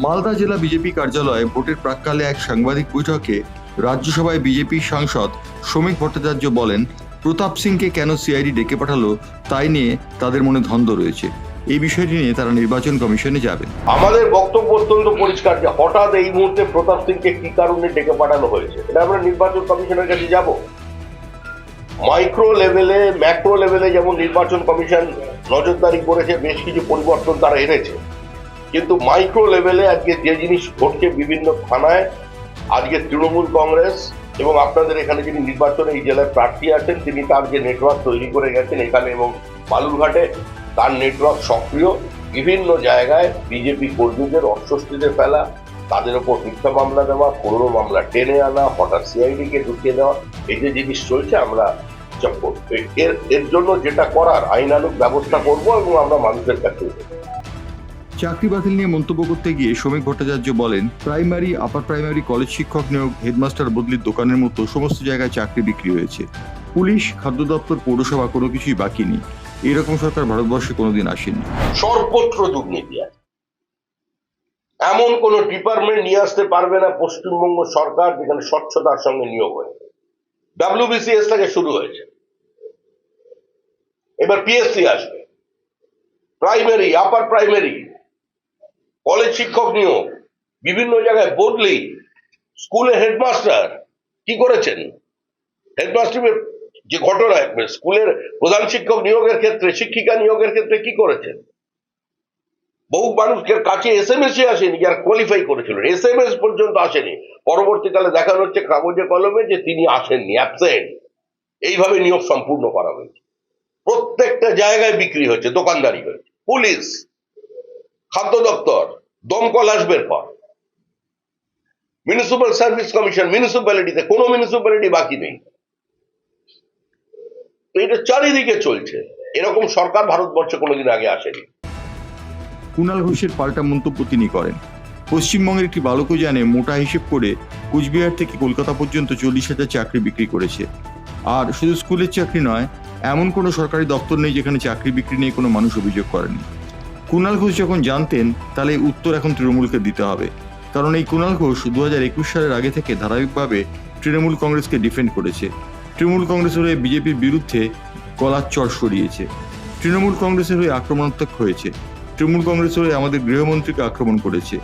মালদা জেলা বিজেপি কার্যালয়ে ভোটের প্রাক্কালে এক সাংবাদিক বৈঠকে রাজ্যসভায় বিজেপি সাংসদ শ্রমিক ভট্টাচার্য বলেন, প্রতাপ সিংকে কেন সিআইডি ডেকে পাঠালো তাই নিয়ে তাদের মনে ধন্দ রয়েছে। এই বিষয়টি নিয়ে তারা নির্বাচন কমিশনে যাবেন। আমাদের বক্তব্য অত্যন্ত পরিষ্কার যে হঠাৎ এই মুহূর্তে প্রতাপ সিংকে কি কারণে ডেকে পাঠানো হয়েছে, এটা আমরা নির্বাচন কমিশনের কাছে যাব। মাইক্রো লেভেলে ম্যাক্রো লেভেলে যেমন নির্বাচন কমিশন নজরদারি করেছে, বেশ কিছু পরিবর্তন তারা এনেছে, কিন্তু মাইক্রো লেভেলে আজকে যে জিনিস ঘটছে বিভিন্ন থানায়, আজকে তৃণমূল কংগ্রেস এবং আপনাদের এখানে যিনি নির্বাচনে এই জেলায় প্রার্থী আছেন তিনি তার যে নেটওয়ার্ক তৈরি করে গেছেন এখানে এবং বালুরঘাটে, তার নেটওয়ার্ক সক্রিয়। বিভিন্ন জায়গায় বিজেপি কর্মীদের অস্বস্তিতে ফেলা, তাদের ওপর মিথ্যা মামলা দেওয়া, পুরনো মামলা টেনে আনা, হঠাৎ সিআইডি কে ঢুকিয়ে দেওয়া, এই যে জিনিস চলছে আমরা এর জন্য যেটা করার আইনানুগ ব্যবস্থা করব এবং আমরা মানুষের কাছে। চাকরি বাতিল নিয়ে মন্তব্য করতে গিয়ে শ্রমিক ভট্টাচার্য বলেন, প্রাইমারি, আপার প্রাইমারি, কলেজ শিক্ষক নিয়োগ, হেডমাস্টার বদলির দোকানের মতো সমস্ত জায়গায় চাকরি বিক্রি হয়েছে। পুলিশ, খাদ্য দপ্তর, পৌরসভা কোনো কিছুই বাকি নেই। এরকম সরকার ভারতবর্ষে কোনোদিন আসেনি। সর্বত্র দুর্নীতি আছে, এমন কোন ডিপার্টমেন্ট নিয়ে আসতে পারবে না পশ্চিমবঙ্গ সরকার যেখানে স্বচ্ছতার সঙ্গে নিয়োগ হয়েছে। WBCS থেকে শুরু হয়েছে, এবার পিএসসি আসবে, প্রাইমারি, আপার প্রাইমারি, কলেজ শিক্ষক নিয়োগ, বিভিন্ন জায়গায় বদলি, স্কুলে হেডমাস্টার কি করেছেন, হেডমাস্টারের যে ঘটনা, স্কুলের প্রধান শিক্ষক নিয়োগের ক্ষেত্রে, শিক্ষিকা নিয়োগের ক্ষেত্রে কি করেছেন। বহু মানুষের কাছে SMS আসেনি যারা কোয়ালিফাই করেছিলেন, SMS পর্যন্ত আসেনি। পরবর্তীকালে দেখানো হচ্ছে কাগজে কলমে যে তিনি আসেননি, অ্যাবসেন্ট। এইভাবে নিয়োগ সম্পূর্ণ করা হয়েছে। প্রত্যেকটা জায়গায় বিক্রি হয়েছে, দোকানদারি হয়েছে। পুলিশ, খাদ্য দপ্তর, দমকল আসবে পর, মিউনিসিপ্যাল সার্ভিস কমিশন, মিউনিসিপ্যালিটিতে কোনো মিউনিসিপ্যালিটি বাকি নেই। তো এটা চারিদিকে চলছে। এরকম সরকার ভারতবর্ষে কোনোদিন আগে আসেনি। কুণাল ঘোষের পাল্টা মন্তব্য তিনি করেন, পশ্চিমবঙ্গের একটি বালকও জানে মোটা হিসেব করে কুচবিহার থেকে কলকাতা পর্যন্ত 40,000 চাকরি বিক্রি করেছে। আর শুধু স্কুলের চাকরি নয়, এমন কোনো সরকারি দপ্তর নেই যেখানে চাকরি বিক্রি নিয়ে কোনো মানুষ অভিযোগ করেনি। কুণাল ঘোষ যখন জানতেন, তাহলে এই উত্তর এখন তৃণমূলকে দিতে হবে। কারণ এই কুণাল ঘোষ 2021 সালের আগে থেকে ধারাবাহিকভাবে তৃণমূল কংগ্রেসকে ডিফেন্ড করেছে। তৃণমূল কংগ্রেসের হয়ে বিজেপির বিরুদ্ধে গলার চড় সরিয়েছে, তৃণমূল কংগ্রেসের হয়ে আক্রমণাত্মক হয়েছে, তৃণমূল কংগ্রেসের হয়ে আমাদের গৃহমন্ত্রীকে আক্রমণ করেছে।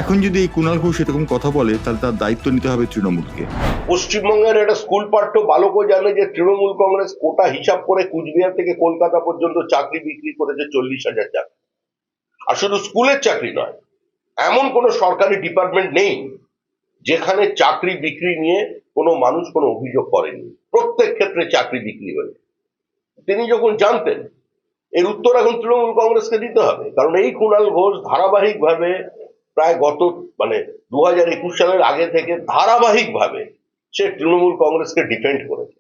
এখন যদি এই কুণাল ঘোষ এরকম কথা বলে, তাহলে তার দায়িত্ব নিতে হবে তৃণমূলকে। পশ্চিমবঙ্গের একটা স্কুল পাঠ্য বালকও জানে যে তৃণমূল কংগ্রেস কোটা হিসাব করে কুচবিহার থেকে কলকাতা পর্যন্ত চাকরি বিক্রি করেছে 40,000 চাকরি। আর শুধু স্কুলের চাকরি নয়, এমন কোন সরকারি ডিপার্টমেন্ট নেই যেখানে চাকরি বিক্রি নিয়ে কোনো মানুষ কোনো অভিযোগ করেনি। প্রত্যেক ক্ষেত্রে চাকরি বিক্রি হয়েছে। তিনি যখন জানতেন, এর উত্তর এখন তৃণমূল কংগ্রেসকে দিতে হবে। কারণ এই কুণাল ঘোষ ধারাবাহিকভাবে প্রায় গত 2021 সালের আগে থেকে ধারাবাহিকভাবে সে তৃণমূল কংগ্রেসকে ডিফেন্ড করেছে,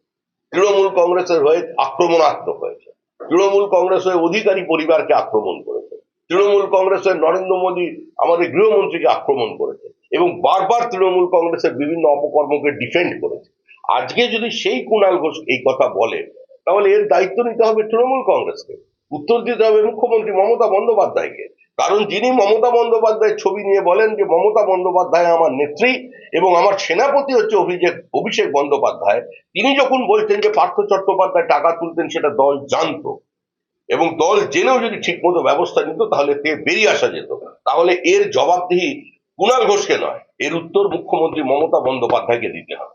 তৃণমূল কংগ্রেসের হয়ে আক্রমণাত্মক হয়েছে, তৃণমূল কংগ্রেস হয়ে অধিকারী পরিবারকে আক্রমণ করেছে, তৃণমূল কংগ্রেস হয়ে নরেন্দ্র মোদী আমাদের গৃহমন্ত্রীকে আক্রমণ করেছে এবং বারবার তৃণমূল কংগ্রেসের বিভিন্ন অপকর্মকে ডিফেন্ড করেছে। আজকে যদি সেই কুণাল ঘোষ এই কথা বলে, তাহলে এর দায়িত্ব নিতে হবে তৃণমূল কংগ্রেসকে, উত্তর দিতে হবে মুখ্যমন্ত্রী মমতা বন্দ্যোপাধ্যায়কে। কারণ যিনি মমতা বন্দ্যোপাধ্যায়ের ছবি নিয়ে বলেন যে মমতা বন্দ্যোপাধ্যায় আমার নেত্রী এবং আমার সেনাপতি হচ্ছে অভিষেক বন্দ্যোপাধ্যায়, তিনি যখন বলতেন যে পার্থ চট্টোপাধ্যায় টাকা তুলতেন, সেটা দল জানতো এবং দল জেনেও যদি ঠিকমতো ব্যবস্থা নিত তাহলে বেরিয়ে আসা যেত। তাহলে এর জবাবদিহি কুণাল ঘোষকে নয়, এর উত্তর মুখ্যমন্ত্রী মমতা বন্দ্যোপাধ্যায়কে দিতে হবে।